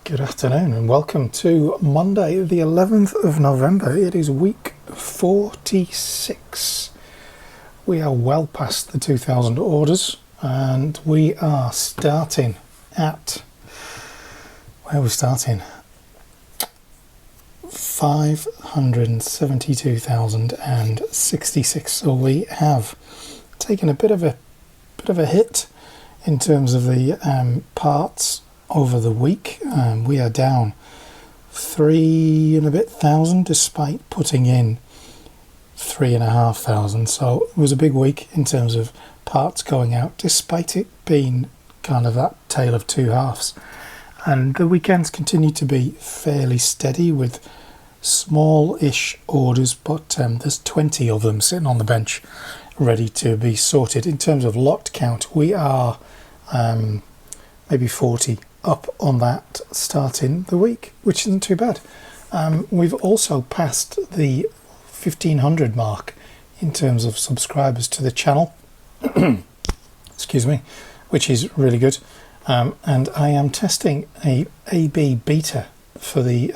Good afternoon and welcome to Monday the 11th of November. It is week 46. We are well past the 2,000 orders and we are starting at, where are we starting? 572,066. So we have taken a bit of a hit in terms of the parts over the week. We are down 3 and a bit thousand despite putting in 3,500. So it was a big week in terms of parts going out, despite it being kind of that tale of two halves. And the weekends continue to be fairly steady with small-ish orders, but there's 20 of them sitting on the bench ready to be sorted. In terms of lot count, we are maybe 40 up on that starting the week, which isn't too bad. We've also passed the 1,500 mark in terms of subscribers to the channel. Excuse me, which is really good. And I am testing a AB beta for the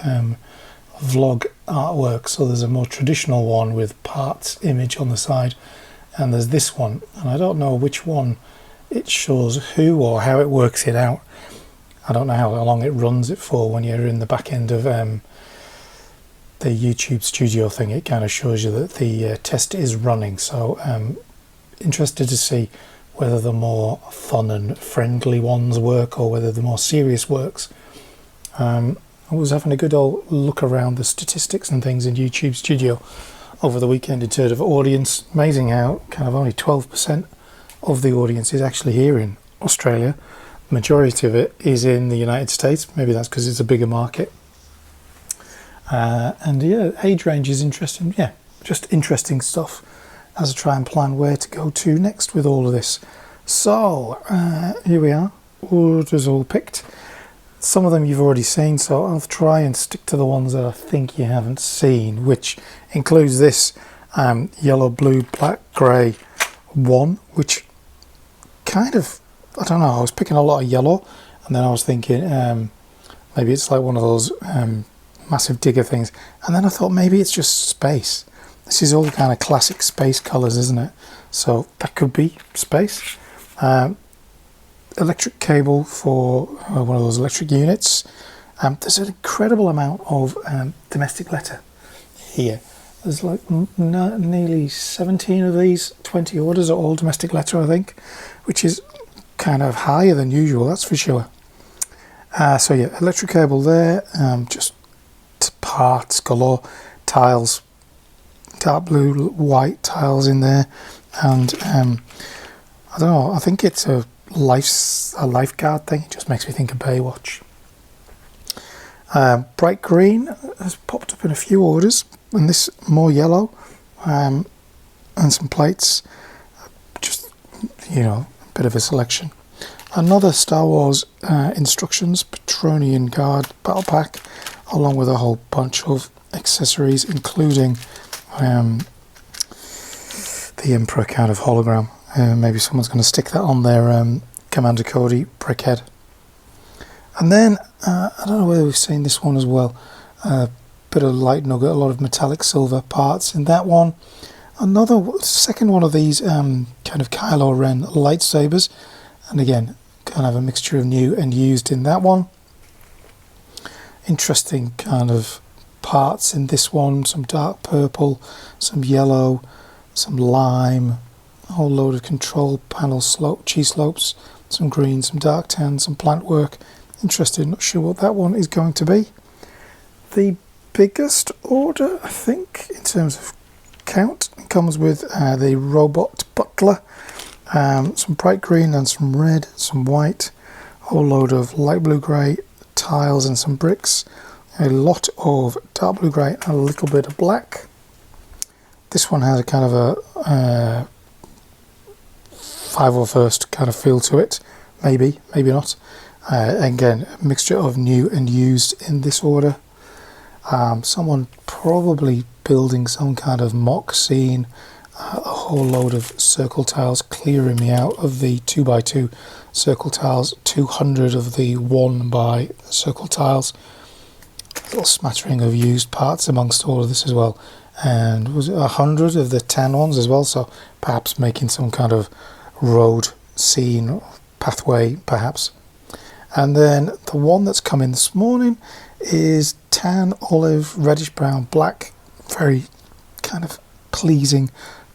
vlog artwork. So there's a more traditional one with parts image on the side, and there's this one, and I don't know which one it shows who or how it works it out. I don't know how long it runs it for. When you're in the back end of the YouTube studio thing, it kind of shows you that the test is running. So interested to see whether the more fun and friendly ones work or whether the more serious works. I was having a good old look around the statistics and things in YouTube studio over the weekend in terms of audience. Amazing how kind of only 12% of the audience is actually here in Australia. Majority of it is in the United States. Maybe that's because it's a bigger market. And yeah, age range is interesting. Yeah, just interesting stuff as I try and plan where to go to next with all of this. So here we are, orders all picked. Some of them you've already seen, so I'll try and stick to the ones that I think you haven't seen, which includes this yellow, blue, black, grey one, which kind of, I don't know, I was picking a lot of yellow, and then I was thinking maybe it's like one of those massive digger things, and then I thought maybe it's just space. This is all kind of classic space colours, isn't it? So that could be space. Electric cable for one of those electric units. There's an incredible amount of domestic letter here. There's like nearly 17 of these, 20 orders are all domestic letter, I think, which is kind of higher than usual, that's for sure. So yeah, electric cable there, just parts galore, tiles, dark blue, white tiles in there, and I don't know, I think it's a lifeguard thing. It just makes me think of Baywatch. Bright green has popped up in a few orders, and this more yellow, and some plates, just, you know, a bit of a selection. Another Star Wars instructions Patronian Guard battle pack, along with a whole bunch of accessories, including the Emperor kind of hologram. Maybe someone's going to stick that on their Commander Cody brickhead. And then, I don't know whether we've seen this one as well, bit of light nugget, a lot of metallic silver parts in that one. Another second one of these kind of Kylo Ren lightsabers, and again kind of a mixture of new and used in that one. Interesting kind of parts in this one, some dark purple, some yellow, some lime, a whole load of control panel cheese slopes, some green, some dark tan, some plant work. Interested, not sure what that one is going to be. The biggest order, I think, in terms of count, comes with the robot butler, some bright green and some red, some white, a whole load of light blue grey tiles and some bricks, a lot of dark blue grey and a little bit of black. This one has a kind of a 501st kind of feel to it, maybe not. Again, a mixture of new and used in this order. Someone probably building some kind of mock scene a whole load of circle tiles, clearing me out of the 2x2 circle tiles, 200 of the 1x circle tiles, a little smattering of used parts amongst all of this as well, and was it 100 of the 10 ones as well, so perhaps making some kind of road scene, pathway perhaps. And then the one that's come in this morning is tan, olive, reddish brown, black, very kind of pleasing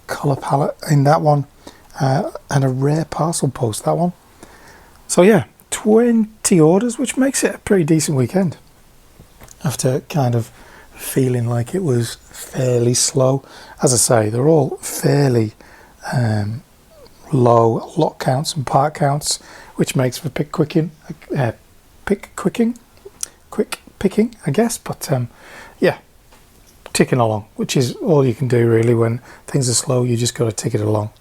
colour palette in that one, and a rare parcel post, that one. So yeah, 20 orders, which makes it a pretty decent weekend after kind of feeling like it was fairly slow. As I say, they're all fairly low lot counts and part counts, which makes for quick picking, I guess. But yeah, ticking along, which is all you can do really when things are slow. You just got to tick it along.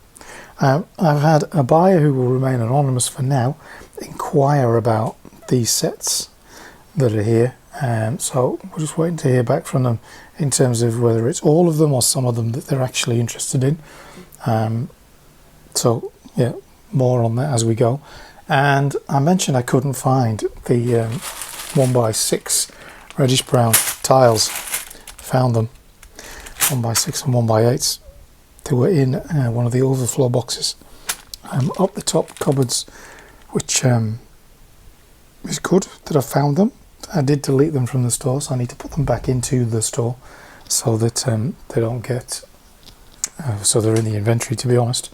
I've had a buyer who will remain anonymous for now inquire about these sets that are here, so we're just waiting to hear back from them in terms of whether it's all of them or some of them that they're actually interested in. So yeah, more on that as we go. And I mentioned I couldn't find the 1x6 reddish brown tiles. Found them, 1x6 and 1x8s. They were in one of the overflow boxes up the top cupboards, which is good that I found them. I did delete them from the store, so I need to put them back into the store so that they don't get so they're in the inventory, to be honest.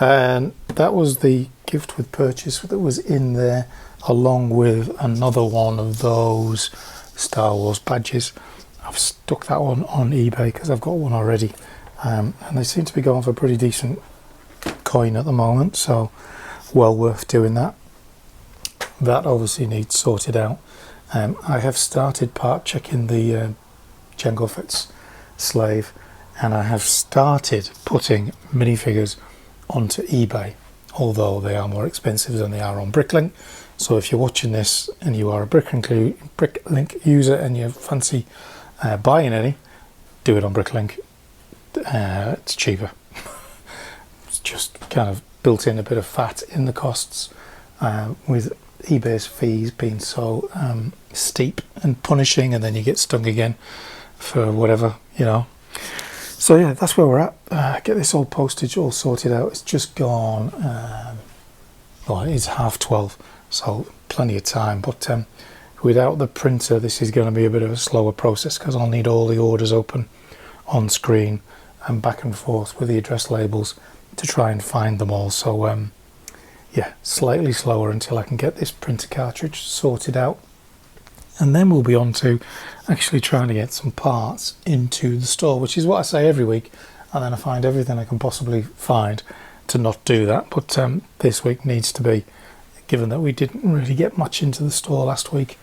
And that was the gift with purchase that was in there, along with another one of those Star Wars badges. I've stuck that one on eBay because I've got one already, and they seem to be going for pretty decent coin at the moment, so well worth doing that. That obviously needs sorted out. I have started part checking the Jango Fett's slave, and I have started putting minifigures onto eBay, although they are more expensive than they are on Bricklink. So if you're watching this and you are a Bricklink user and you fancy buying any, do it on Bricklink. It's cheaper. It's just kind of built in a bit of fat in the costs, with eBay's fees being so steep and punishing, and then you get stung again for whatever, you know. So yeah, that's where we're at. Get this all postage all sorted out. It's just gone, well, it's 12:30, so plenty of time, but without the printer this is going to be a bit of a slower process, because I'll need all the orders open on screen and back and forth with the address labels to try and find them all. So yeah, slightly slower until I can get this printer cartridge sorted out, and then we'll be on to actually trying to get some parts into the store, which is what I say every week, and then I find everything I can possibly find to not do that. But this week needs to be, given that we didn't really get much into the store last week,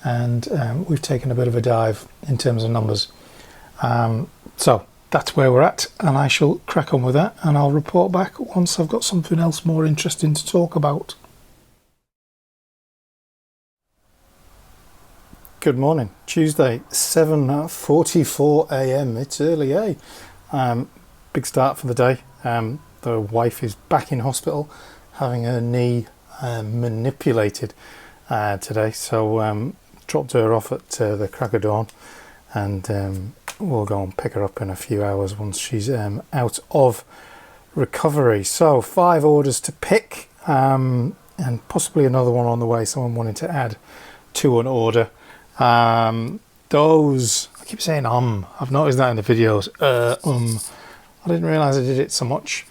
and we've taken a bit of a dive in terms of numbers. So that's where we're at, and I shall crack on with that, and I'll report back once I've got something else more interesting to talk about. Good morning, Tuesday, 7:44 a.m. It's early, eh? Big start for the day. The wife is back in hospital, having her knee manipulated today, so dropped her off at the crack of dawn, and we'll go and pick her up in a few hours once she's out of recovery. So 5 orders to pick, and possibly another one on the way, someone wanting to add to an order. Those, I keep saying I've noticed that in the videos. I didn't realise I did it so much.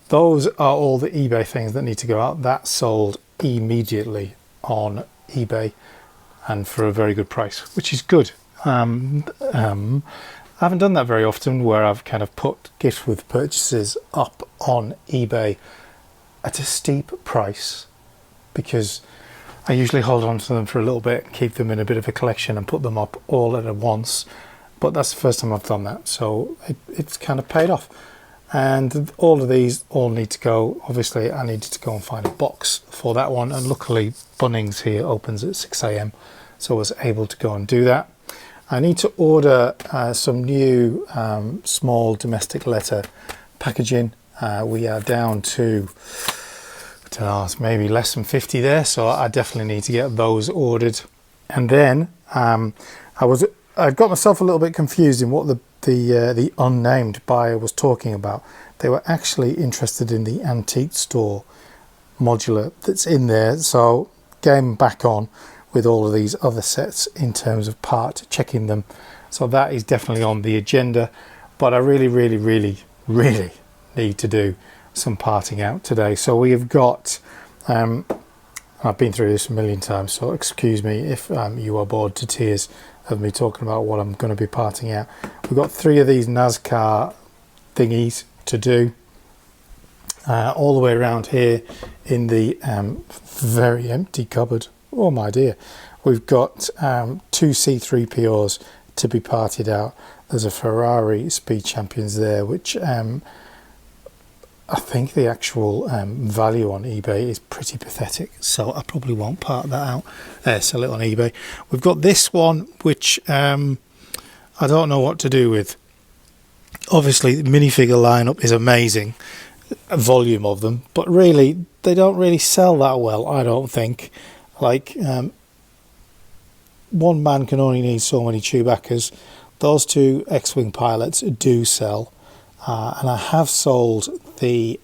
Those are all the eBay things that need to go out. That sold immediately on eBay, and for a very good price, which is good. I haven't done that very often, where I've kind of put gift with purchases up on eBay at a steep price, because I usually hold on to them for a little bit, keep them in a bit of a collection and put them up all at once. But that's the first time I've done that, so it's kind of paid off. And all of these all need to go. Obviously I needed to go and find a box for that one, and luckily Bunnings here opens at 6 a.m, so I was able to go and do that. I need to order some new small domestic letter packaging. We are down to, I don't know, it's maybe less than 50 there, so I definitely need to get those ordered. And then I got myself a little bit confused in what the unnamed buyer was talking about. They were actually interested in the antique store modular that's in there, so game back on with all of these other sets in terms of part checking them. So that is definitely on the agenda, but I really need to do some parting out today. So we have got I've been through this a million times, so excuse me if you are bored to tears of me talking about what I'm going to be parting out. We've got 3 of these NASCAR thingies to do all the way around here in the very empty cupboard. Oh my dear. We've got 2 C3POs to be parted out. There's a Ferrari Speed Champions there, which I think the actual value on eBay is pretty pathetic, so I probably won't part that out, sell it on eBay. We've got this one, which I don't know what to do with. Obviously the minifigure lineup is amazing, a volume of them, but really they don't really sell that well, I don't think. Like one man can only need so many Chewbaccas. Those 2 X-Wing pilots do sell, and I have sold the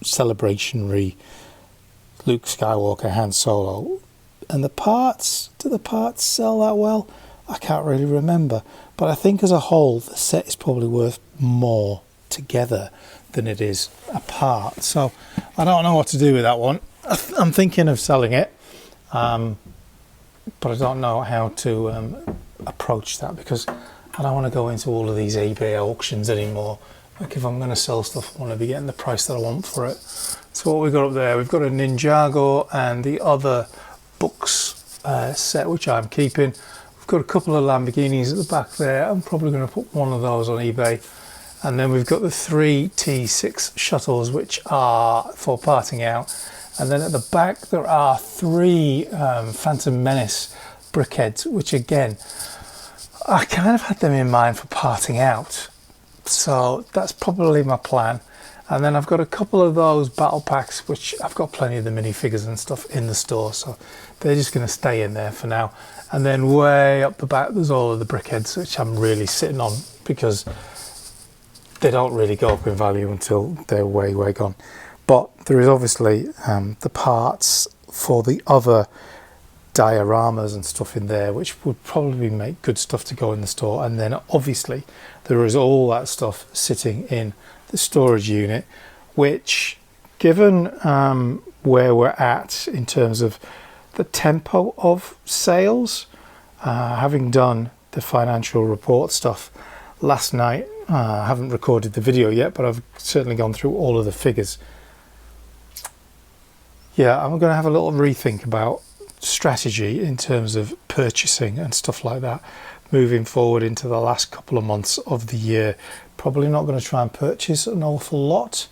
celebrationary Luke Skywalker Han Solo, and the parts, do the parts sell that well? I can't really remember, but I think as a whole the set is probably worth more together than it is apart, so I don't know what to do with that one. I'm thinking of selling it, but I don't know how to approach that, because I don't want to go into all of these eBay auctions anymore. Like if I'm going to sell stuff, I want to be getting the price that I want for it. So what we've got up there, we've got a Ninjago and the other books set, which I'm keeping. We've got a couple of Lamborghinis at the back there. I'm probably going to put one of those on eBay. And then we've got the 3 T6 shuttles, which are for parting out. And then at the back there are 3 Phantom Menace brickheads, which again, I kind of had them in mind for parting out. So that's probably my plan. And then I've got a couple of those battle packs, which I've got plenty of the minifigures and stuff in the store, so they're just going to stay in there for now. And then way up the back there's all of the brickheads, which I'm really sitting on because they don't really go up in value until they're way gone. But there is obviously the parts for the other dioramas and stuff in there, which would probably make good stuff to go in the store. And then obviously there is all that stuff sitting in the storage unit, which, given where we're at in terms of the tempo of sales, having done the financial report stuff last night, I haven't recorded the video yet, but I've certainly gone through all of the figures. Yeah, I'm going to have a little rethink about strategy in terms of purchasing and stuff like that moving forward into the last couple of months of the year. Probably not going to try and purchase an awful lot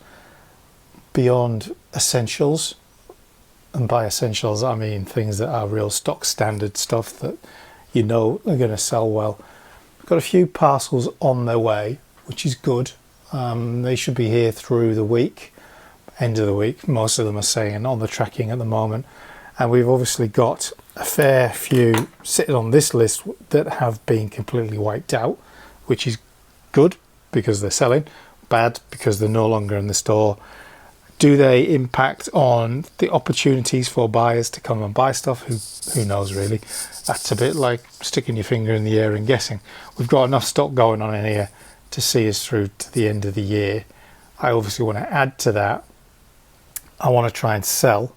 beyond essentials, and by essentials I mean things that are real stock standard stuff that you know are going to sell well. I've got a few parcels on their way, which is good. They should be here through the week, end of the week, most of them are saying, on the tracking at the moment. And we've obviously got a fair few sitting on this list that have been completely wiped out, which is good because they're selling, bad because they're no longer in the store. Do they impact on the opportunities for buyers to come and buy stuff? Who knows really. That's a bit like sticking your finger in the air and guessing. We've got enough stock going on in here to see us through to the end of the year. I obviously want to add to that. I want to try and sell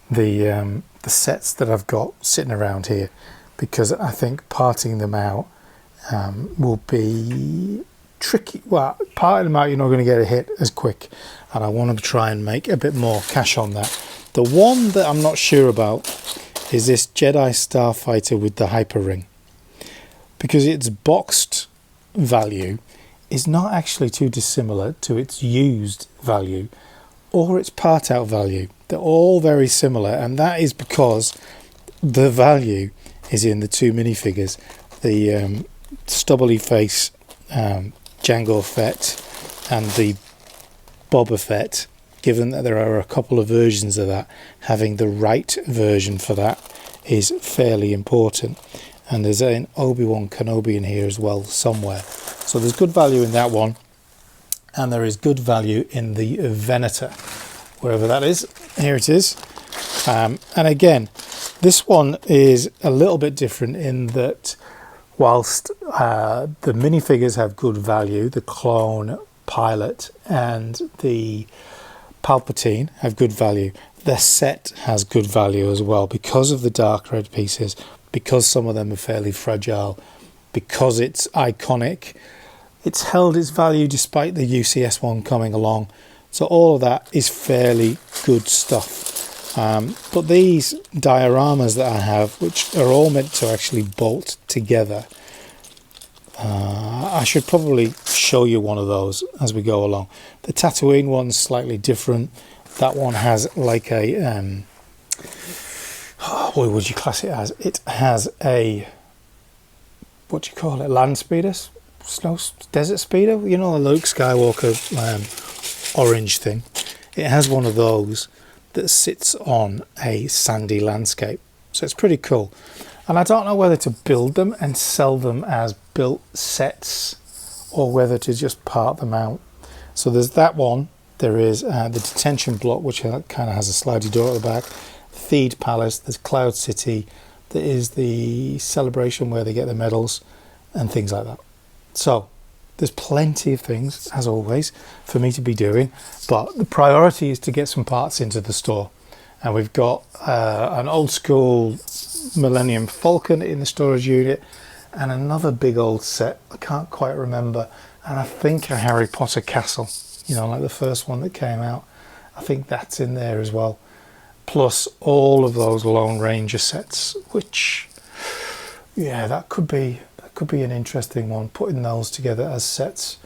the sets that I've got sitting around here, because I think parting them out will be tricky. Well, parting them out, you're not going to get a hit as quick, and I want to try and make a bit more cash on that. The one that I'm not sure about is this Jedi Starfighter with the hyper ring, because its boxed value is not actually too dissimilar to its used value or its part out value. They're all very similar, and that is because the value is in the 2 minifigures, the stubbly face Jango Fett and the Boba Fett, given that there are a couple of versions of that, having the right version for that is fairly important. And there's an Obi-Wan Kenobi in here as well somewhere. So there's good value in that one. And there is good value in the Venator, wherever that is. Here it is. And again, this one is a little bit different in that whilst the minifigures have good value, the clone pilot and the Palpatine have good value, the set has good value as well because of the dark red pieces, because some of them are fairly fragile, because it's iconic. It's held its value despite the UCS one coming along. So all of that is fairly good stuff. But these dioramas that I have, which are all meant to actually bolt together, I should probably show you one of those as we go along. The Tatooine one's slightly different. That one has like a... what would you class it as? It has a... what do you call it? Land speeder? Snow desert speeder, you know, the Luke Skywalker orange thing. It has one of those that sits on a sandy landscape, so it's pretty cool. And I don't know whether to build them and sell them as built sets or whether to just part them out. So there's that one. There is the detention block, which kind of has a slidey door at the back. Theed Palace. There's Cloud City. There is the celebration where they get the medals and things like that. So there's plenty of things, as always, for me to be doing, but the priority is to get some parts into the store. And we've got an old school Millennium Falcon in the storage unit and another big old set, I can't quite remember, and I think a Harry Potter castle, you know, like the first one that came out. I think that's in there as well, plus all of those Lone Ranger sets, which, yeah, that could be an interesting one. Putting those together as sets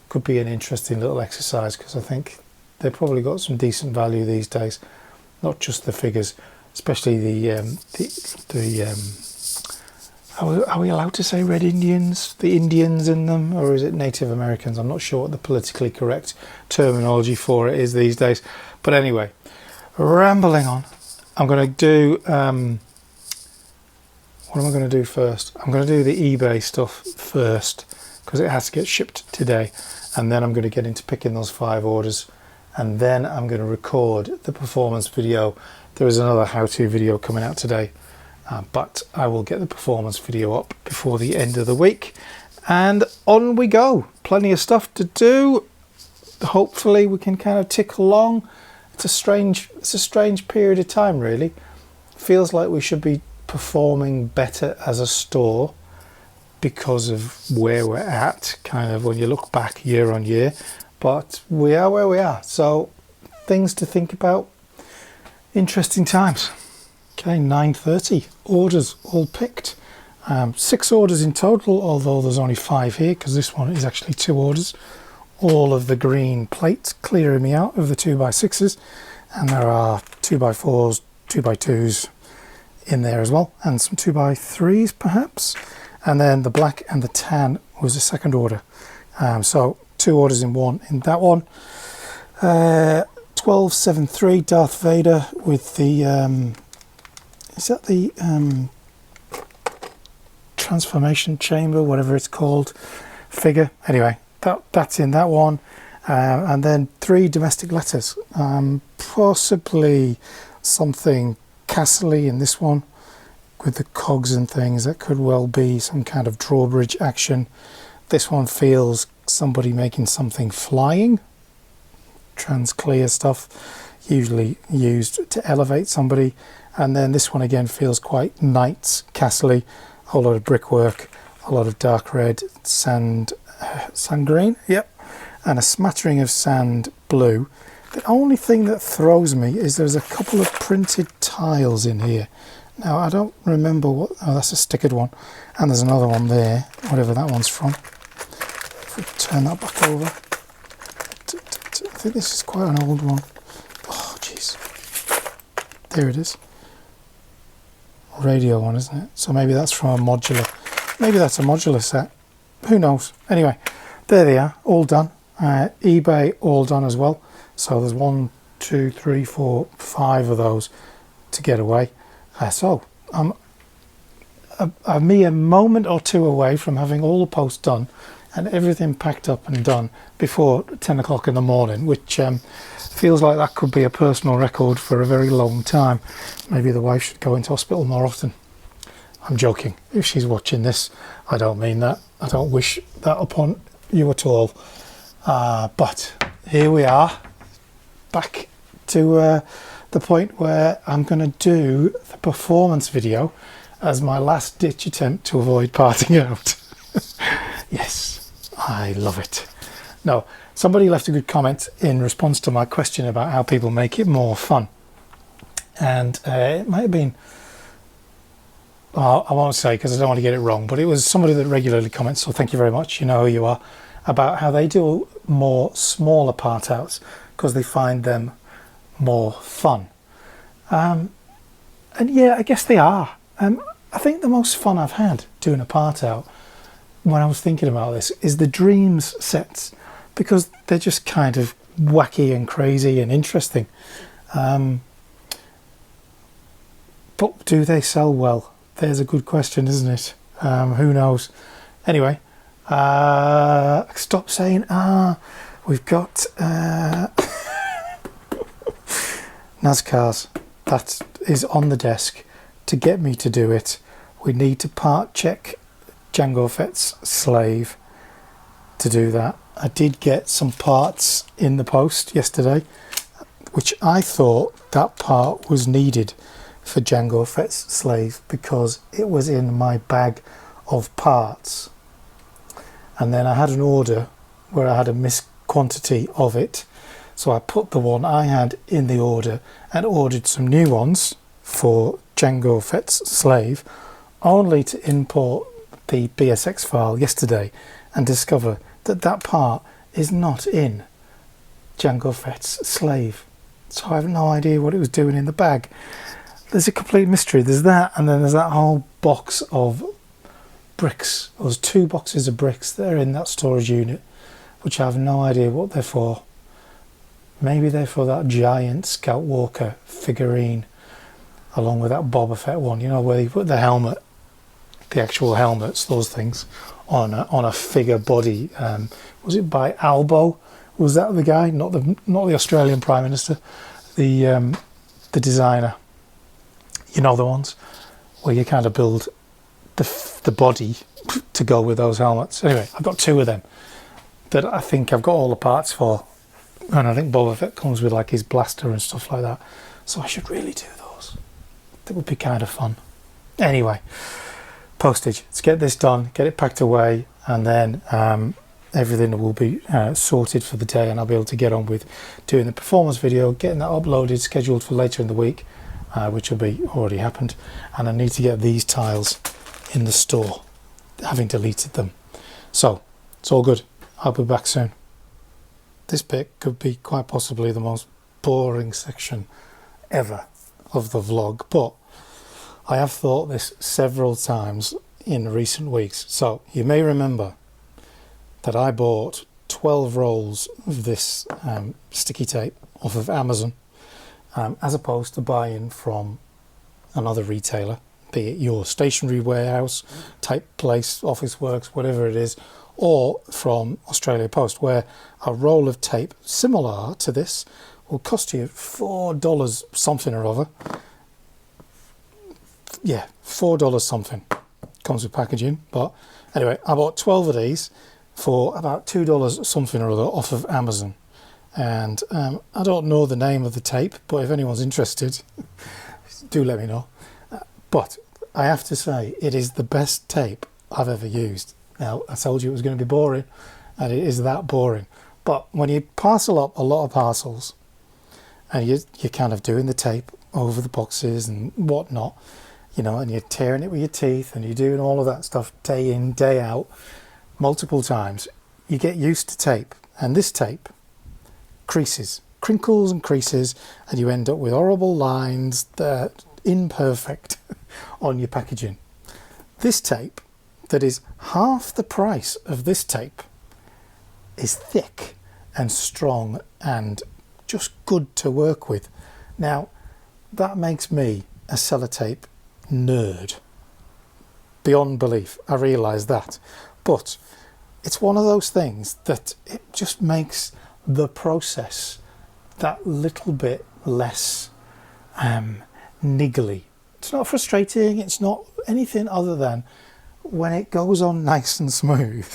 could be an interesting little exercise, because I think they've probably got some decent value these days, not just the figures, especially the are we allowed to say Red Indians, the Indians in them, or is it Native Americans? I'm not sure what the politically correct terminology for it is these days, but anyway, rambling on. I'm going to do what am I going to do first? I'm going to do the eBay stuff first because it has to get shipped today, and then I'm going to get into picking those 5 orders, and then I'm going to record the performance video. There is another how-to video coming out today, but I will get the performance video up before the end of the week, and on we go. Plenty of stuff to do. Hopefully we can kind of tick along. It's a strange period of time, really. Feels like we should be performing better as a store because of where we're at, kind of when you look back year on year, but we are where we are, so things to think about. Interesting times. Okay, 9:30, orders all picked. 6 orders in total, although there's only 5 here because this one is actually 2 orders. All of the green plates clearing me out of the 2x6s, and there are 2x4s, 2x2s in there as well, and some 2x3s perhaps, and then the black and the tan was a second order. So 2 orders in one in that one. 1273 Darth Vader with the is that the transformation chamber, whatever it's called, figure. Anyway, that's in that one. And then 3 domestic letters, possibly something Castle-y in this one with the cogs and things. That could well be some kind of drawbridge action. This one feels somebody making something flying, trans-clear stuff, usually used to elevate somebody. And then this one again feels quite Knights Castle-y, a whole lot of brickwork, a lot of dark red, sand green, yep, and a smattering of sand blue. The only thing that throws me is there's a couple of printed tiles in here. Now I don't remember what, oh, that's a stickered one, and there's another one there, whatever that one's from. If we turn that back over, I think this is quite an old one. Oh jeez, there it is. Radio one, isn't it? So maybe that's from a modular, maybe that's a modular set, who knows. Anyway, there they are, all done. eBay all done as well. So there's 1, 2, 3, 4, 5 of those to get away. So I'm a mere moment or two away from having all the posts done and everything packed up and done before 10 o'clock in the morning, which feels like that could be a personal record for a very long time. Maybe the wife should go into hospital more often. I'm joking. If she's watching this, I don't mean that. I don't wish that upon you at all. But here we are, back to the point where I'm going to do the performance video as my last ditch attempt to avoid parting out. Yes, I love it. No, somebody left a good comment in response to my question about how people make it more fun. And it might have been, I won't say because I don't want to get it wrong, but it was somebody that regularly comments, so thank you very much, you know who you are, about how they do more smaller part outs because they find them more fun. And yeah, I guess they are. I think the most fun I've had doing a part out when I was thinking about this is the dreams sets, because they're just kind of wacky and crazy and interesting. But do they sell well? There's a good question, isn't it? Who knows? Anyway, stop saying we've got NASCARs. That is on the desk to get me to do it. We need to part check Jango Fett's Slave to do that. I did get some parts in the post yesterday, which I thought that part was needed for Jango Fett's Slave because it was in my bag of parts. And then I had an order where I had a missed quantity of it. So I put the one I had in the order and ordered some new ones for Jango Fett's Slave, only to import the BSX file yesterday and discover that that part is not in Jango Fett's Slave. So I have no idea what it was doing in the bag. There's a complete mystery. There's that, and then there's that whole box of bricks. There's 2 boxes of bricks that are in that storage unit, which I have no idea what they're for. Maybe they're for that giant Scout Walker figurine, along with that Boba Fett one, you know, where you put the helmet, the actual helmets, those things, on a figure body. Was it by Albo? Was that the guy? Not the Australian Prime Minister, the designer. You know, the ones where you kind of build the body to go with those helmets. Anyway, I've got 2 of them that I think I've got all the parts for, and I think Boba Fett comes with like his blaster and stuff like that. So I should really do those. That would be kind of fun. Anyway, postage. Let's get this done, get it packed away, and then everything will be sorted for the day, and I'll be able to get on with doing the performance video, getting that uploaded, scheduled for later in the week, which will be already happened. And I need to get these tiles in the store, having deleted them. So it's all good. I'll be back soon. This bit could be quite possibly the most boring section ever of the vlog, but I have thought this several times in recent weeks. So you may remember that I bought 12 rolls of this sticky tape off of Amazon, as opposed to buying from another retailer, be it your stationery warehouse type place, Officeworks, whatever it is, or from Australia Post, where a roll of tape similar to this will cost you $4 something or other. Yeah, $4 something. Comes with packaging, but anyway, I bought 12 of these for about $2 something or other off of Amazon. And I don't know the name of the tape, but if anyone's interested, do let me know. But I have to say, it is the best tape I've ever used. Now, I told you it was going to be boring, and it is that boring. But when you parcel up a lot of parcels, and you're kind of doing the tape over the boxes and whatnot, you know, and you're tearing it with your teeth, and you're doing all of that stuff day in, day out, multiple times, you get used to tape. And this tape creases, crinkles and creases, and you end up with horrible lines that are imperfect on your packaging. This tape, that is half the price of this tape, is thick and strong and just good to work with. Now, that makes me a sellotape nerd beyond belief. I realise that. But it's one of those things that it just makes the process that little bit less niggly. It's not frustrating, it's not anything other than when it goes on nice and smooth,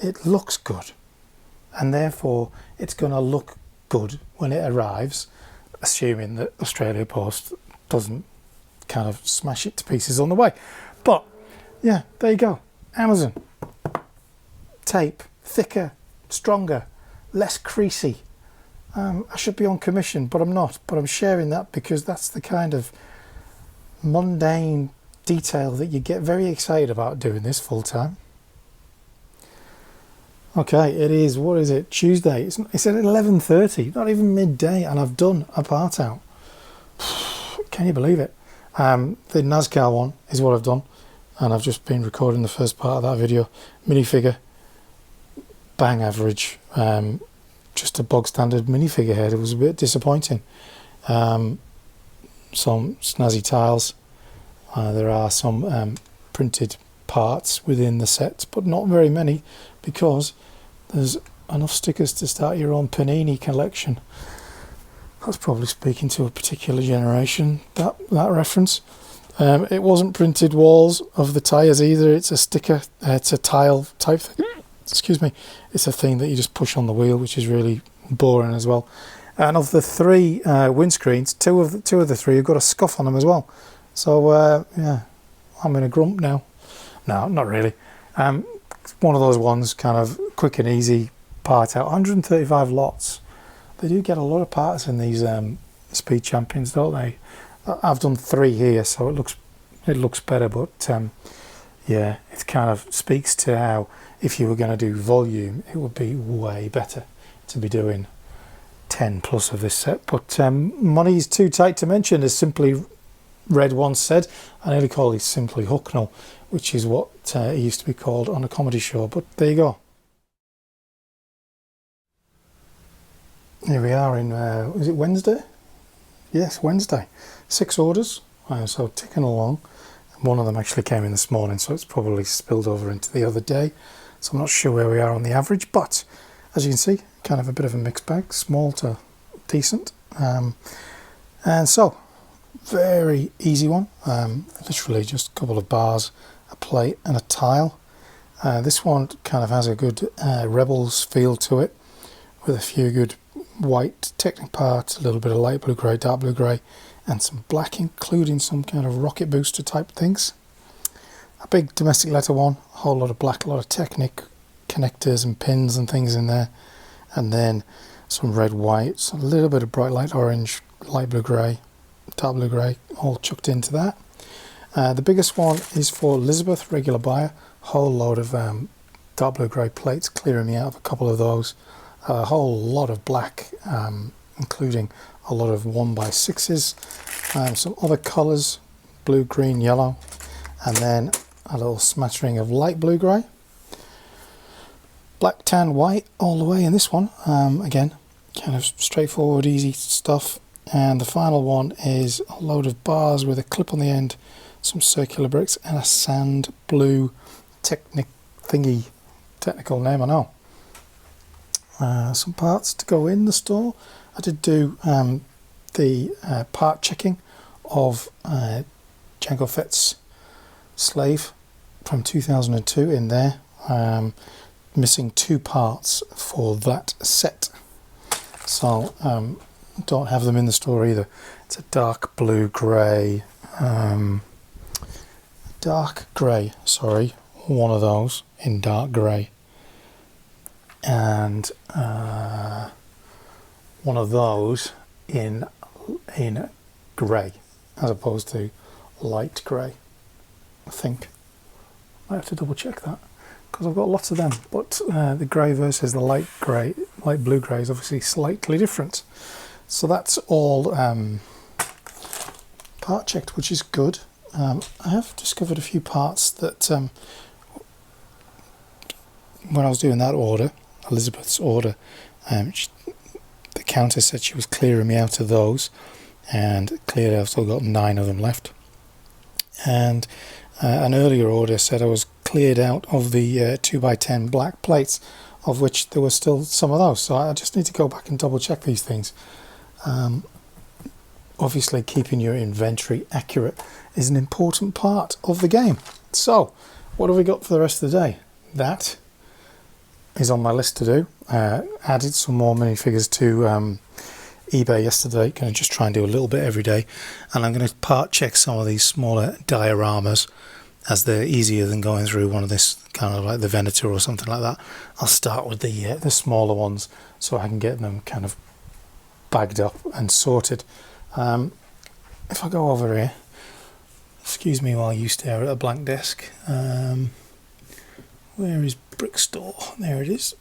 it looks good. And therefore, it's going to look good when it arrives, assuming that Australia Post doesn't kind of smash it to pieces on the way. But yeah, there you go. Amazon. Tape. Thicker, stronger, less creasy. I should be on commission, but I'm not. But I'm sharing that because that's the kind of mundane detail that you get very excited about doing this full time. Okay, it is, what is it, Tuesday. It's at 11:30, not even midday, and I've done a part out. Can you believe it? The NASCAR one is what I've done, and I've just been recording the first part of that video. Minifigure, bang average, just a bog standard minifigure head. It was a bit disappointing. Some snazzy tiles. There are some printed parts within the set, but not very many, because there's enough stickers to start your own Panini collection. That's probably speaking to a particular generation, that reference. It wasn't printed walls of the tyres either. It's a sticker, it's a tile type thing. Excuse me. It's a thing that you just push on the wheel, which is really boring as well. And of the three windscreens, two of the three have got a scuff on them as well. So yeah, I'm in a grump now. No, not really. One of those ones, kind of quick and easy part out. 135 lots. They do get a lot of parts in these Speed Champions, don't they? I've done 3 here, so it looks better. But yeah, it kind of speaks to how, if you were going to do volume, it would be way better to be doing 10 plus of this set. But money's too tight to mention, as Simply Red once said. I nearly call it Simply Hucknall, which is what it used to be called on a comedy show. But there you go. Here we are in, is it Wednesday? Yes, Wednesday. 6 orders, so ticking along. One of them actually came in this morning, so it's probably spilled over into the other day. So I'm not sure where we are on the average, but as you can see, kind of a bit of a mixed bag, small to decent. And so, very easy one. Literally just a couple of bars, a plate and a tile. This one kind of has a good Rebels feel to it, with a few good white Technic parts, a little bit of light blue grey, dark blue grey, and some black, including some kind of rocket booster type things. A big domestic letter one, a whole lot of black, a lot of Technic connectors and pins and things in there, and then some red, white, a little bit of bright light orange, light blue grey, dark blue grey, all chucked into that. The biggest one is for Elizabeth, regular buyer, whole load of dark blue grey plates, clearing me out of a couple of those. A whole lot of black, including a lot of 1x6s, some other colours, blue, green, yellow, and then a little smattering of light blue grey. Black, tan, white all the way in this one. Again, kind of straightforward, easy stuff. And the final one is a load of bars with a clip on the end, some circular bricks, and a sand blue Technic thingy. Technical name, I know. Some parts to go in the store. I did do the part checking of Jango Fett's Slave from 2002 in there. Missing 2 parts for that set, so don't have them in the store either. It's a dark blue grey, sorry, one of those in dark grey, and one of those in grey, as opposed to light grey, I think. I have to double check that, because I've got lots of them, but the grey versus the light blue grey is obviously slightly different. So that's all part checked, which is good. I have discovered a few parts that when I was doing that order, Elizabeth's order. The counter said she was clearing me out of those, and clearly I've still got 9 of them left. And an earlier order said I was cleared out of the 2x10 black plates, of which there were still some of those. So I just need to go back and double check these things. Obviously keeping your inventory accurate is an important part of the game. So what have we got for the rest of the day? That is on my list to do. Added some more minifigures to eBay yesterday. Going to just try and do a little bit every day, and I'm going to part check some of these smaller dioramas, as they're easier than going through one of this kind of like the Venator or something like that. I'll start with the smaller ones so I can get them kind of bagged up and sorted. If I go over here, excuse me while you stare at a blank desk. Where is Brick Store? There it is.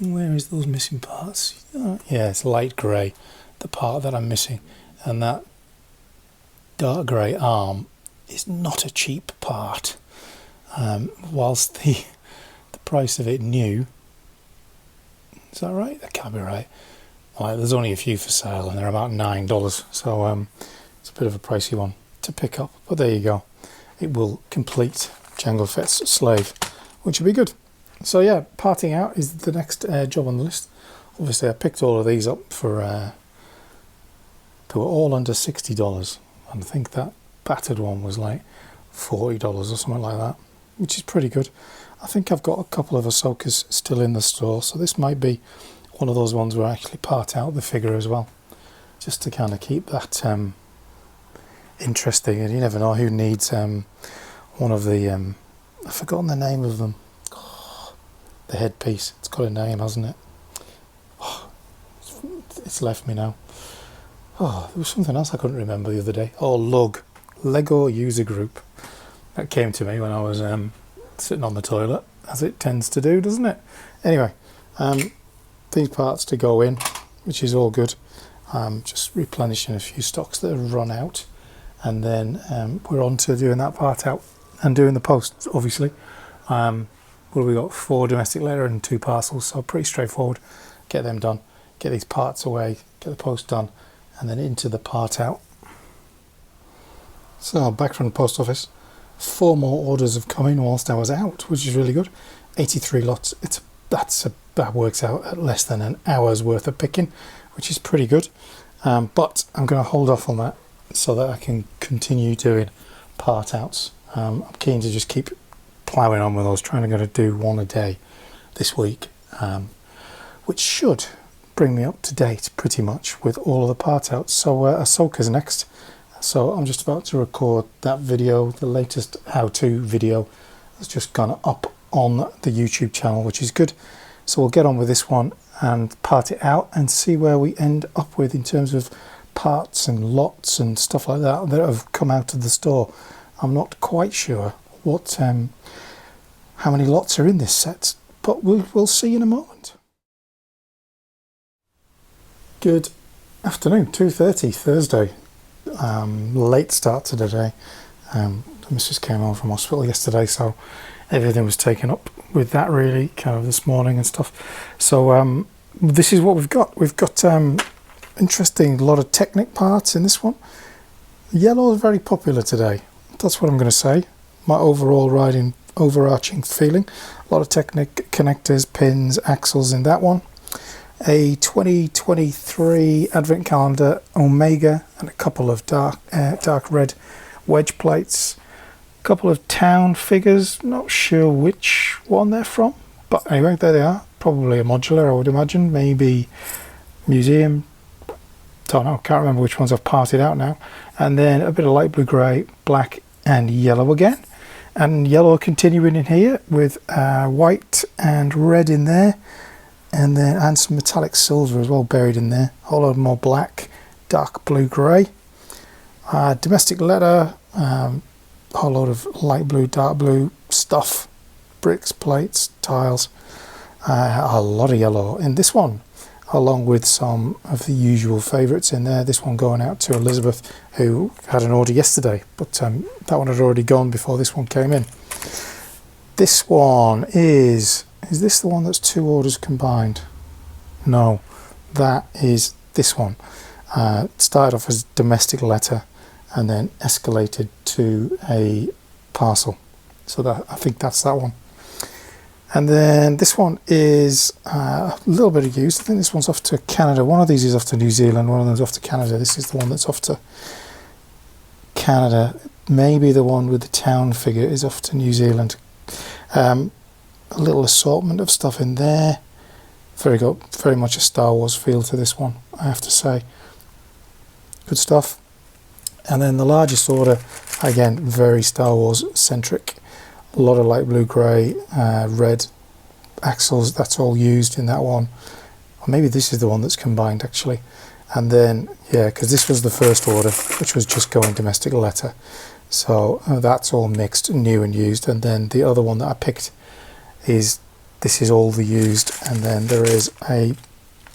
Where is those missing parts? Yeah, it's light grey, the part that I'm missing, and that dark grey arm is not a cheap part. Whilst the price of it new, is that right? That can't be right. Like, there's only a few for sale and they're about $9, so it's a bit of a pricey one to pick up, but there you go. It will complete Jango Fett's slave, which will be good. So yeah, parting out is the next job on the list. Obviously I picked all of these up for they were all under $60, and I think that battered one was like $40 or something like that, which is pretty good. I think I've got a couple of Ahsokas still in the store, so this might be one of those ones where I actually part out the figure as well, just to kind of keep that interesting. And you never know who needs one of the I've forgotten the name of them. The headpiece. It's got a name, hasn't it? It's left me now. There was something else I couldn't remember the other day. LEGO User Group. That came to me when I was sitting on the toilet, as it tends to do, doesn't it? Anyway, these parts to go in, which is all good. Just replenishing a few stocks that have run out, and then we're on to doing that part out and doing the posts, obviously. Well, we got 4 domestic letter and 2 parcels, so pretty straightforward. Get them done, get these parts away, get the post done, and then into the part out. So back from the post office, 4 more orders have come in whilst I was out, which is really good. 83 lots. That works out at less than an hour's worth of picking, which is pretty good. But I'm going to hold off on that so that I can continue doing part outs. I'm keen to just keep ploughing on with those, trying to do 1 a day this week, which should bring me up to date pretty much with all of the part outs. So Ahsoka's next, so I'm just about to record that video. The latest how-to video has just gone up on the YouTube channel, which is good. So we'll get on with this one and part it out and see where we end up with in terms of parts and lots and stuff like that have come out of the store. I'm not quite sure what how many lots are in this set, but we'll see in a moment. Good afternoon, 2:30 Thursday. Late start to the day. The missus came home from hospital yesterday, so everything was taken up with that really, kind of this morning and stuff. So this is what we've got. We've got interesting lot of Technic parts in this one. Yellow is very popular today. That's what I'm going to say. My overarching feeling. A lot of Technic connectors, pins, axles in that one. A 2023 Advent Calendar Omega and a couple of dark red wedge plates. A couple of town figures, not sure which one they're from, but anyway, there they are. Probably a modular, I would imagine. Maybe museum. Don't know, can't remember which ones I've parted out now. And then a bit of light blue, grey, black and yellow again. And yellow continuing in here with white and red in there. And some metallic silver as well buried in there. A whole lot more black, dark blue, grey. Domestic leather, a whole lot of light blue, dark blue stuff. Bricks, plates, tiles. A lot of yellow in this one, along with some of the usual favourites in there. This one going out to Elizabeth, who had an order yesterday, but that one had already gone before this one came in. This one is Is this the one that's 2 orders combined? No, that is this one. It started off as domestic letter and then escalated to a parcel. So that, I think that's that one. And then this one is a little bit of used. I think this one's off to Canada. One of these is off to New Zealand, one of them's off to Canada. This is the one that's off to Canada. Maybe the one with the town figure is off to New Zealand. A little assortment of stuff in there. Very much a Star Wars feel to this one, I have to say. Good stuff. And then the largest order, again, very Star Wars centric. A lot of light blue, grey, red axles. That's all used in that one. Or maybe this is the one that's combined, actually. And then, yeah, because this was the first order, which was just going domestic letter. So that's all mixed, new and used. And then the other one that I picked is, this is all the used. And then there is a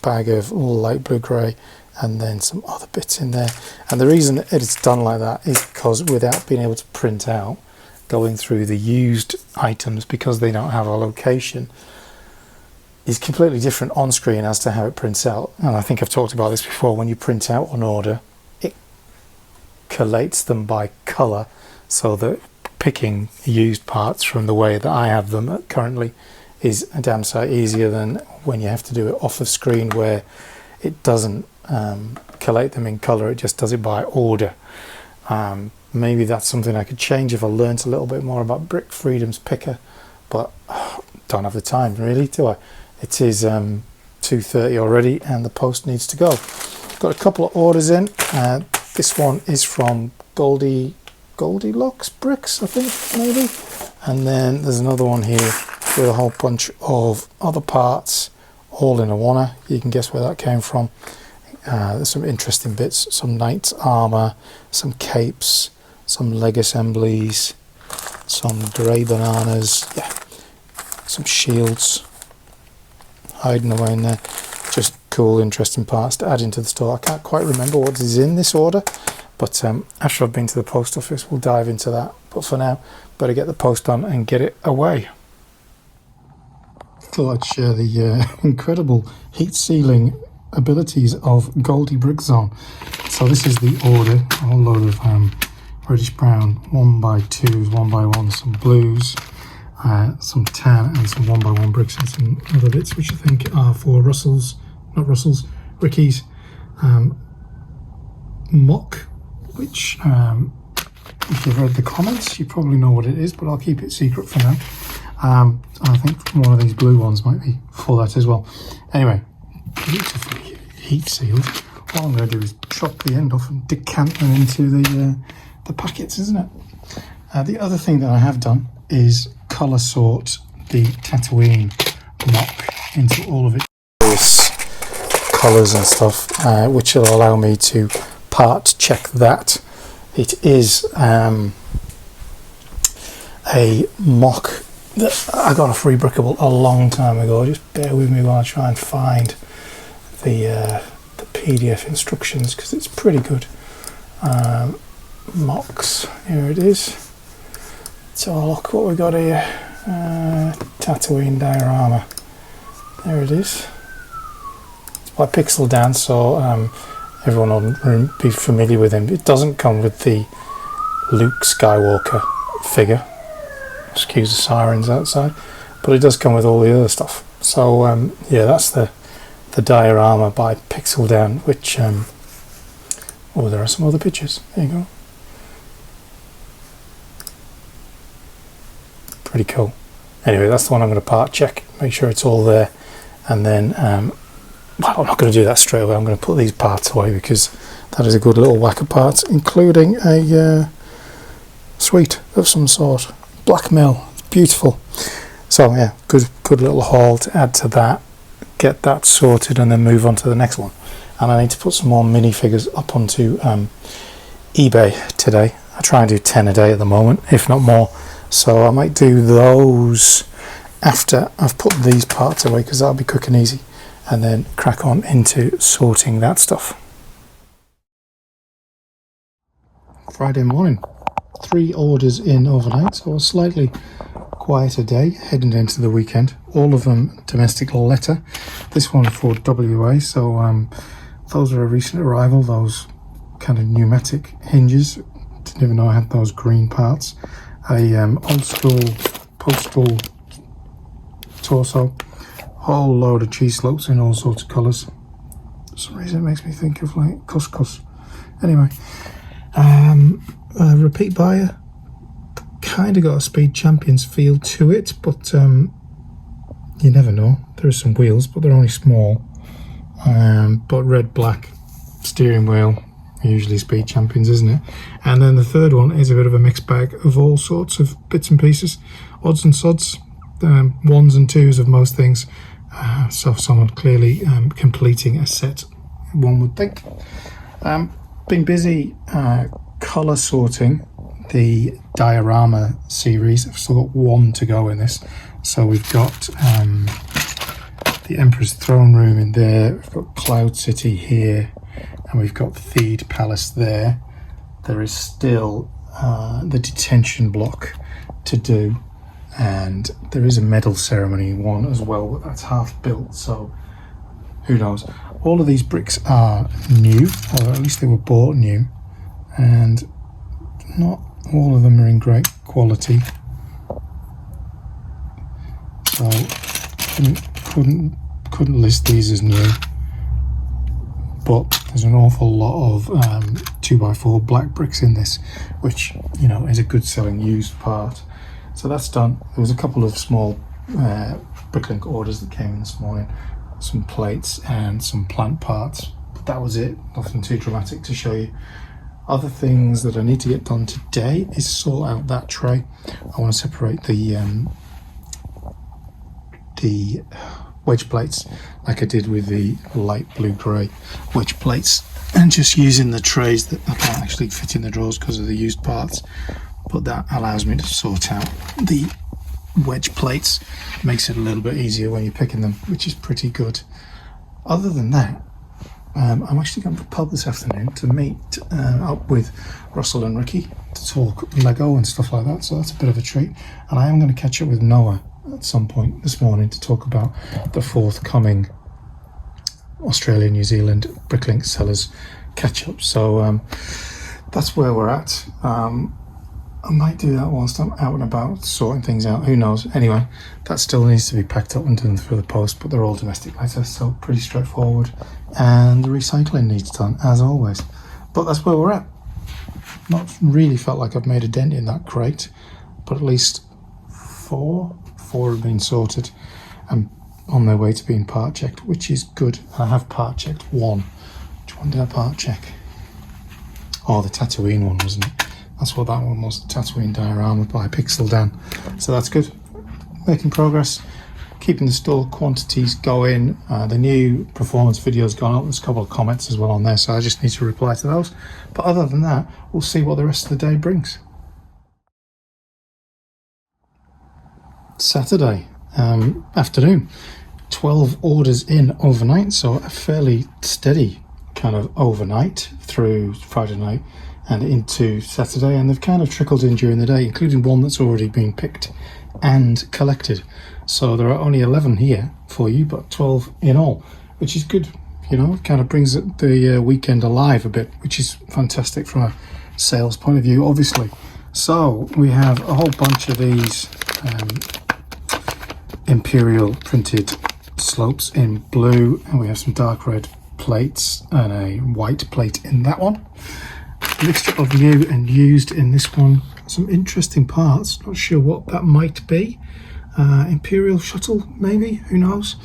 bag of light blue, grey, and then some other bits in there. And the reason it's done like that is because without being able to print out, going through the used items, because they don't have a location, is completely different on screen as to how it prints out. And I think I've talked about this before. When you print out an order, it collates them by colour, so that picking used parts from the way that I have them currently is a damn sight easier than when you have to do it off of screen, where it doesn't collate them in colour, it just does it by order. Maybe that's something I could change if I learnt a little bit more about Brick Freedom's picker, but don't have the time really, do I? It is 2:30 already and the post needs to go. Got a couple of orders in. This one is from Goldilocks Bricks, I think, maybe. And then there's another one here with a whole bunch of other parts, all in a oneer. You can guess where that came from. There's some interesting bits, some knight's armour, some capes, some leg assemblies, some grey bananas, yeah, some shields hiding away in there. Just cool, interesting parts to add into the store. I can't quite remember what is in this order, but after I've been to the post office, we'll dive into that. But for now, better get the post on and get it away. Thought I'd share the incredible heat sealing abilities of Goldie Brick Zone. So this is the order, a whole load of reddish brown 1x2s, 1x1s, some blues, some tan, and some 1x1 bricks, and some other bits which I think are for Ricky's mock, which if you've read the comments you probably know what it is, but I'll keep it secret for now. I think one of these blue ones might be for that as well. Anyway, beautifully heat sealed. What I'm going to do is chop the end off and decant them into the packets, isn't it? The other thing that I have done is colour sort the Tatooine mock into all of its various colours and stuff, which will allow me to part check that. It is a mock that I got off Rebrickable a long time ago. Just bear with me while I try and find the PDF instructions, because it's pretty good. Mocks, here it is. So look what we got here. Tatooine diorama. There it is. It's by Pixel Dan, so everyone will be familiar with him. It doesn't come with the Luke Skywalker figure. Excuse the sirens outside, but it does come with all the other stuff. So yeah, that's the diorama by Pixel Dan, which oh, there are some other pictures. There you go. Pretty cool. Anyway, that's the one I'm going to part check, make sure it's all there, and then well, I'm not going to do that straight away. I'm going to put these parts away, because that is a good little whack of parts, including a suite of some sort. Blackmail, it's beautiful. So yeah, good little haul to add to that, get that sorted, and then move on to the next one. And I need to put some more minifigures up onto eBay today. I try and do 10 a day at the moment, if not more. So I might do those after I've put these parts away, because that'll be quick and easy, and then crack on into sorting that stuff. Friday morning, 3 orders in overnight, so I was quieter day heading into the weekend. All of them domestic letter. This one for WA, so those are a recent arrival, those kind of pneumatic hinges. Didn't even know I had those green parts. A old school postal torso, whole load of cheese slopes in all sorts of colours. For some reason it makes me think of like couscous. Anyway, repeat buyer, kind of got a Speed Champions feel to it, but you never know. There are some wheels, but they're only small. But red, black steering wheel, usually Speed Champions, isn't it? And then the third one is a bit of a mixed bag of all sorts of bits and pieces, odds and sods, ones and twos of most things. So someone clearly completing a set, one would think. Been busy colour sorting the diorama series. I've still got one to go in this. So we've got the Emperor's Throne Room in there, we've got Cloud City here, and we've got Theed Palace there. There is still the detention block to do, and there is a medal ceremony one as well, but that's half built, so who knows. All of these bricks are new, or at least they were bought new, and not all of them are in great quality, so couldn't list these as new. But there's an awful lot of 2x4 black bricks in this, which, you know, is a good selling used part. So that's done. There was a couple of small Bricklink orders that came in this morning, some plates and some plant parts, but that was it. Nothing too dramatic to show you. Other things that I need to get done today is sort out that tray. I want to separate the wedge plates like I did with the light blue grey wedge plates, and just using the trays that I can't actually fit in the drawers because of the used parts, but that allows me to sort out the wedge plates. Makes it a little bit easier when you're picking them, which is pretty good. Other than that, I'm actually going to the pub this afternoon to meet up with Russell and Ricky to talk Lego and stuff like that, so that's a bit of a treat. And I am going to catch up with Noah at some point this morning to talk about the forthcoming Australia New Zealand Bricklink sellers catch up. So that's where we're at. I might do that whilst I'm out and about sorting things out, who knows. Anyway, that still needs to be packed up and done for the post, but they're all domestic letters, so pretty straightforward, and the recycling needs done as always. But that's where we're at. Not really felt like I've made a dent in that crate, but at least four have been sorted and on their way to being part checked, which is good. I have part checked one. Which one did I part check? Oh, the Tatooine one, wasn't it? That's what that one was, the Tatooine diorama by Pixel Dan. So that's good. Making progress, keeping the store quantities going. The new performance video's gone up. There's a couple of comments as well on there, so I just need to reply to those. But other than that, we'll see what the rest of the day brings. Saturday afternoon, 12 orders in overnight, so a fairly steady kind of overnight through Friday night and into Saturday, and they've kind of trickled in during the day, including one that's already been picked and collected. So there are only 11 here for you, but 12 in all, which is good. You know, it kind of brings the weekend alive a bit, which is fantastic from a sales point of view, obviously. So we have a whole bunch of these Imperial printed slopes in blue, and we have some dark red plates and a white plate in that one. A mixture of new and used in this one. Some interesting parts, not sure what that might be. Imperial shuttle maybe, who knows.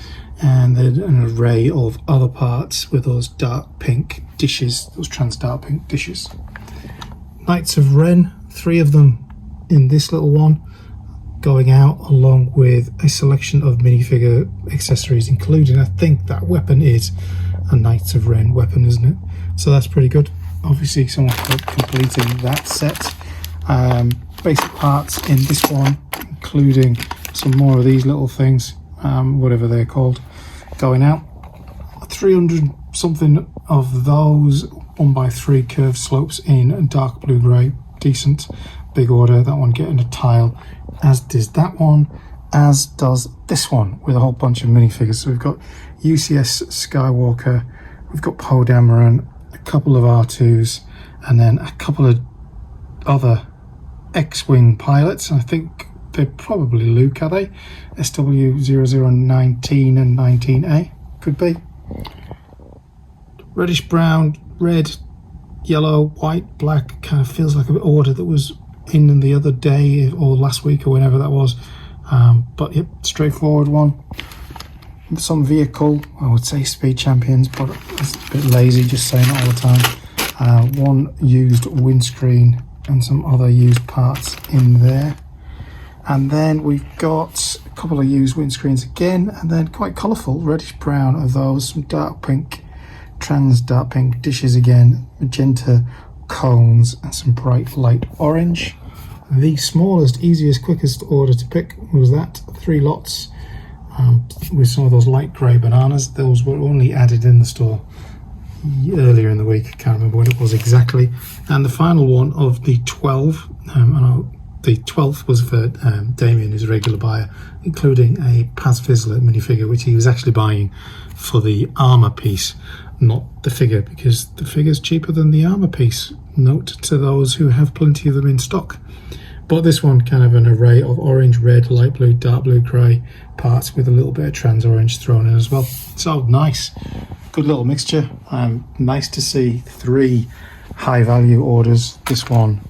And then an array of other parts with those dark pink dishes, those trans dark pink dishes. Knights of Ren, 3 of them in this little one, going out along with a selection of minifigure accessories, including, I think that weapon is a Knights of Ren weapon, isn't it? So that's pretty good. Obviously someone completing that set. Basic parts in this one, including some more of these little things, whatever they're called, going out. 300 something of those 1x3 curved slopes in dark blue grey. Decent, big order. That one getting a tile as does that one, as does this one with a whole bunch of minifigures. So we've got UCS Skywalker, we've got Poe Dameron, a couple of R2s, and then a couple of other X-Wing pilots. I think they're probably Luke, are they? SW0019 and 19A, could be. Reddish brown, red, yellow, white, black, kind of feels like an order that was in the other day or last week or whenever that was. But yep, straightforward one. Some vehicle, I would say Speed Champions, but it's a bit lazy just saying it all the time. One used windscreen and some other used parts in there. And then we've got a couple of used windscreens again, and then quite colourful, reddish brown of those, some dark pink, trans dark pink dishes again, magenta cones, and some bright light orange. The smallest, easiest, quickest order to pick was that, 3 lots with some of those light grey bananas. Those were only added in the store earlier in the week, I can't remember when it was exactly. And the final one of the 12, the 12th was for Damien, his regular buyer, including a Paz Vizsla minifigure, which he was actually buying for the armour piece, not the figure, because the figure's cheaper than the armour piece. Note to those who have plenty of them in stock. But this one, kind of an array of orange, red, light blue, dark blue, grey parts with a little bit of trans orange thrown in as well. So nice, good little mixture. Nice to see 3 high value orders. This one,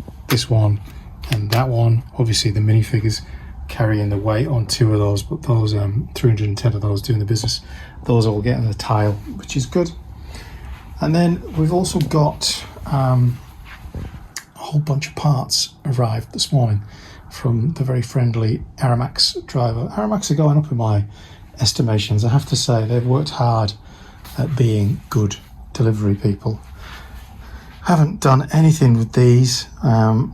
and that one. Obviously the minifigures carrying the weight on 2 of those, but those 310 of those doing the business. Those all get in the tile, which is good. And then we've also got a whole bunch of parts arrived this morning from the very friendly Aramax driver. Aramax are going up in my estimations. I have to say they've worked hard at being good delivery people. Haven't done anything with these,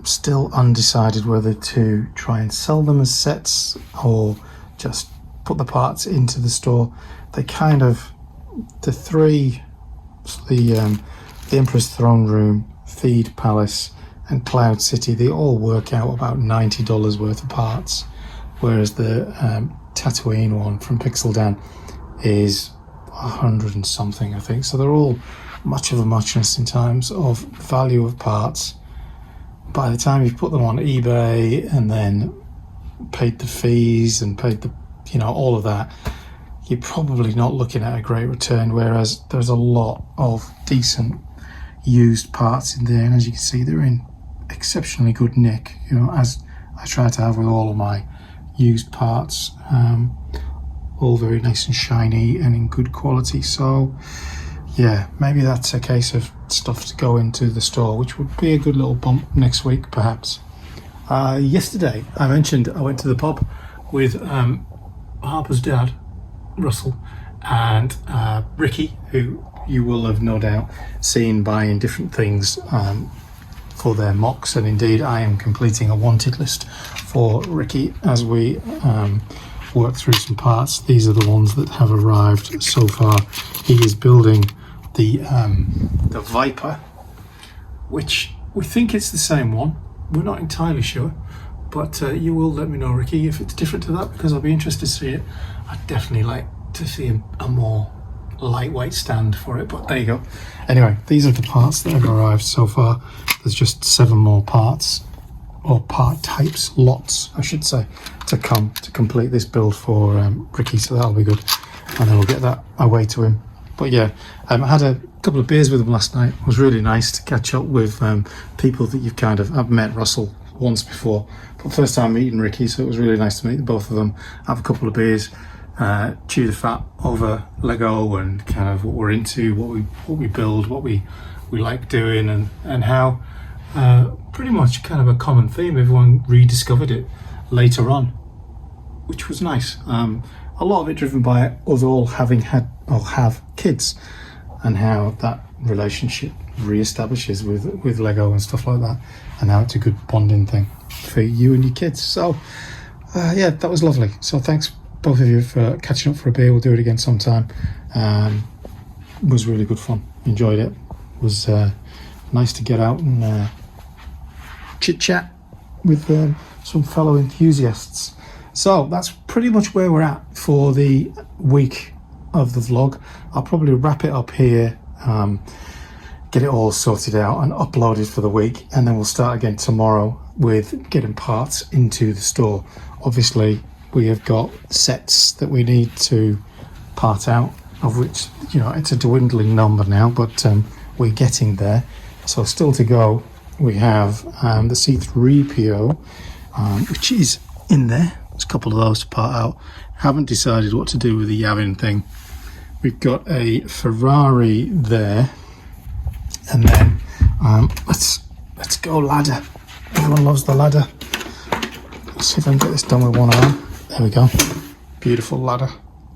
still undecided whether to try and sell them as sets or just put the parts into the store. They kind of, the 3, the Emperor's Throne Room, Feed Palace and Cloud City, they all work out about $90 worth of parts, whereas the Tatooine one from Pixel Dan is 100 and something, I think. So they're all much of a muchness in terms of value of parts. By the time you've put them on eBay and then paid the fees and paid the, all of that, you're probably not looking at a great return, whereas there's a lot of decent used parts in there, and as you can see, they're in exceptionally good nick, as I try to have with all of my used parts, all very nice and shiny and in good quality. So yeah, maybe that's a case of stuff to go into the store, which would be a good little bump next week perhaps. Yesterday I mentioned I went to the pub with Harper's dad, Russell, and Ricky, who you will have no doubt seen buying different things for their mocks, and indeed I am completing a wanted list for Ricky as we work through some parts. These are the ones that have arrived so far. He is building the Viper, which we think it's the same one. We're not entirely sure, but you will let me know, Ricky, if it's different to that, because I'll be interested to see it. I'd definitely like to see a more lightweight stand for it, but there you go. Anyway, these are the parts that have arrived so far. There's just 7 more parts, or part types, lots I should say, to come to complete this build for Ricky, so that'll be good, and then we'll get that away to him. But yeah, I had a couple of beers with him last night. It was really nice to catch up with people that you've I've met Russell once before, but first time meeting Ricky, so it was really nice to meet both of them, have a couple of beers, chew the fat over Lego and kind of what we're into, what we build, what we like doing, and how pretty much kind of a common theme. Everyone rediscovered it later on, which was nice. A lot of it driven by us all having had or have kids, and how that relationship re-establishes with Lego and stuff like that, and how it's a good bonding thing for you and your kids. So yeah, that was lovely. So thanks both of you for catching up for a beer. We'll do it again sometime. It was really good fun. Enjoyed it. It was nice to get out and chit chat with some fellow enthusiasts. So that's pretty much where we're at for the week of the vlog. I'll probably wrap it up here, get it all sorted out and uploaded for the week, and then we'll start again tomorrow with getting parts into the store. Obviously we have got sets that we need to part out, of which, you know, it's a dwindling number now, but we're getting there. So still to go, we have the C3PO, which is in there. There's a couple of those to part out. Haven't decided what to do with the Yavin thing. We've got a Ferrari there, and then let's go ladder. Everyone loves the ladder. Let's see if I can get this done with one arm. There we go. Beautiful ladder.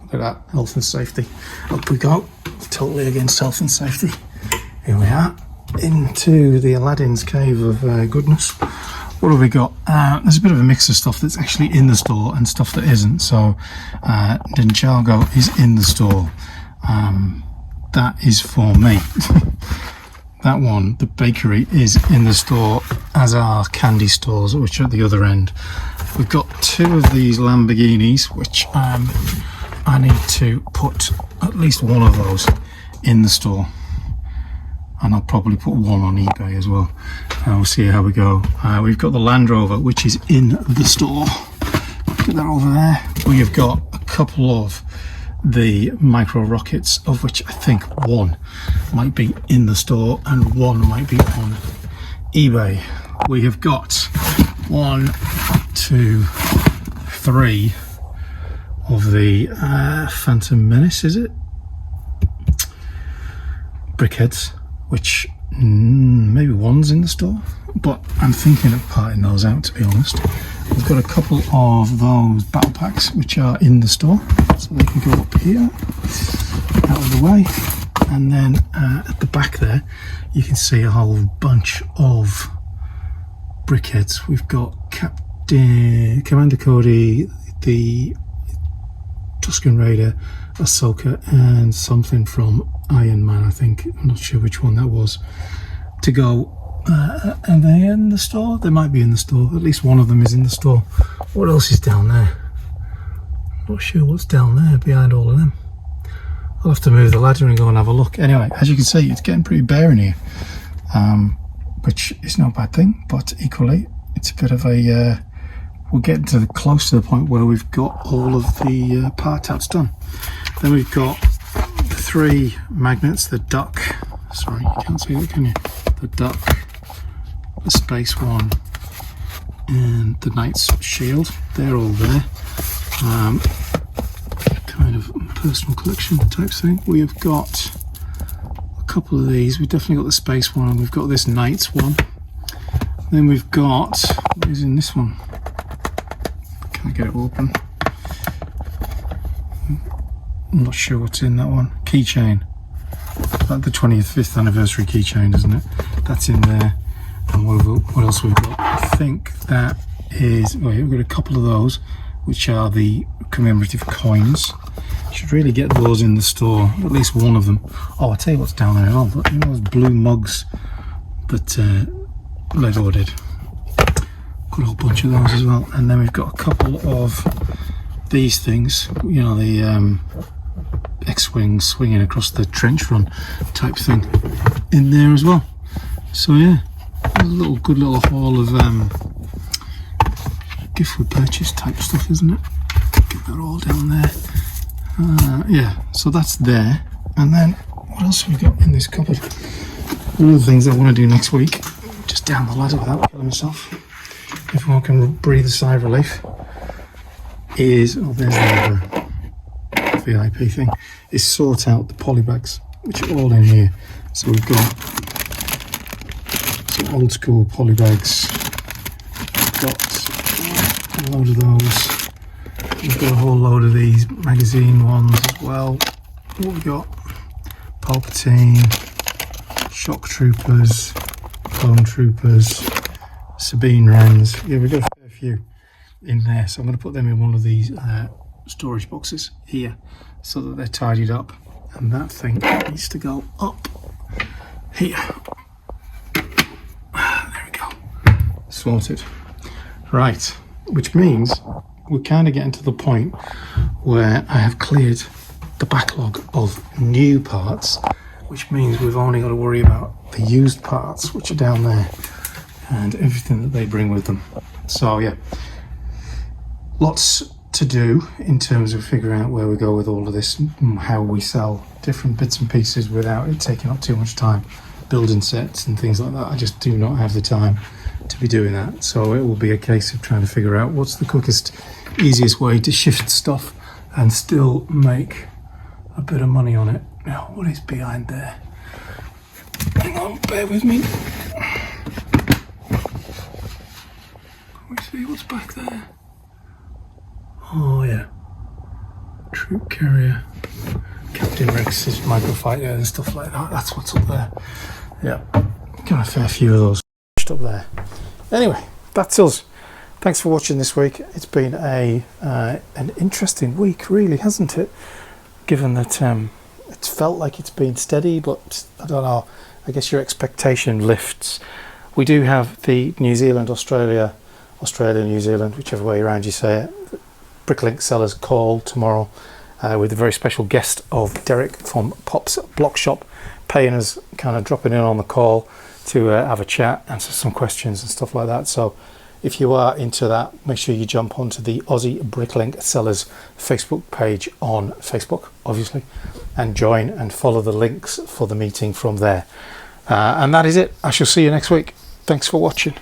Look at that, health and safety. Up we go. Totally against health and safety. Here we are, into the Aladdin's cave of goodness. What have we got? There's a bit of a mix of stuff that's actually in the store and stuff that isn't. So Ninjago is in the store. That is for me. That one, the bakery, is in the store, as are candy stores, which are at the other end. We've got two of these Lamborghinis, which I need to put at least one of those in the store. And I'll probably put one on eBay as well. We'll see how we go. We've got the Land Rover, which is in the store. Get that over there. We have got a couple of the micro rockets, of which I think one might be in the store and one might be on eBay. We have got 1, 2, 3 of the Phantom Menace, is it? Brickheads, which maybe one's in the store, but I'm thinking of parting those out, to be honest. We've got a couple of those battle packs which are in the store, so they can go up here, out of the way, and then at the back there you can see a whole bunch of brickheads. We've got Commander Cody, the Tusken Raider, Ahsoka, and something from Iron Man, I think. I'm not sure which one that was. To go. Are they in the store? They might be in the store. At least one of them is in the store. What else is down there? Not sure what's down there behind all of them. I'll have to move the ladder and go and have a look. Anyway, as you can see, it's getting pretty bare in here, which is no bad thing, but equally it's a bit of a we're getting to close to the point where we've got all of the part outs done. Then we've got the 3 magnets, the duck, sorry, you can't see that, can you? The duck, the space one, and the knight's shield. They're all there. Kind of personal collection type thing. We have got a couple of these. We've definitely got the space one, and we've got this knight's one. Then we've got, what is in this one? Can I get it open? I'm not sure what's in that one. Keychain. Like the 25th anniversary keychain, isn't it? That's in there. And what else we've got? I think that is, well, we've got a couple of those, which are the commemorative coins. Should really get those in the store, at least one of them. Oh, I'll tell you what's down there as well. You know those blue mugs that LEGO did? Got a whole bunch of those as well. And then we've got a couple of these things, you know, the X-Wing swinging across the trench run type thing in there as well. So yeah, a good little haul of gift with purchase type stuff, isn't it? Get that all down there. Yeah, so that's there. And then what else have we got in this cupboard? One of the things I want to do next week, just down the ladder without killing myself, everyone can breathe a sigh of relief, is, oh, there's the VIP thing, is sort out the poly bags, which are all in here. So we've got some old school poly bags, we've got a load of those, we've got a whole load of these magazine ones as well. What have we got? Palpatine, Shock Troopers, Clone Troopers, Sabine Wrens. Yeah, we've got a fair few in there, so I'm going to put them in one of these storage boxes here so that they're tidied up, and that thing needs to go up here. There we go, sorted. Right, which means we're kind of getting to the point where I have cleared the backlog of new parts, which means we've only got to worry about the used parts, which are down there, and everything that they bring with them. So yeah, lots to do in terms of figuring out where we go with all of this, and how we sell different bits and pieces without it taking up too much time, building sets and things like that. I just do not have the time to be doing that, so it will be a case of trying to figure out what's the quickest, easiest way to shift stuff and still make a bit of money on it. Now, what is behind there? Hang on, bear with me. Can we see what's back there? Oh yeah, troop carrier, Captain Rex's microfighter and stuff like that. That's what's up there. Yeah, got a fair few of those up there. Anyway, that's us. Thanks for watching this week. It's been an interesting week, really, hasn't it? Given that it's felt like it's been steady, but I don't know, I guess your expectation lifts. We do have the New Zealand, Australia, New Zealand, whichever way around you say it, Bricklink sellers call tomorrow with a very special guest of Derek from Pop's Block Shop, paying us, kind of dropping in on the call to have a chat, answer some questions and stuff like that. So if you are into that, make sure you jump onto the Aussie Bricklink Sellers Facebook page on Facebook, obviously, and join and follow the links for the meeting from there. And that is it. I shall see you next week. Thanks for watching.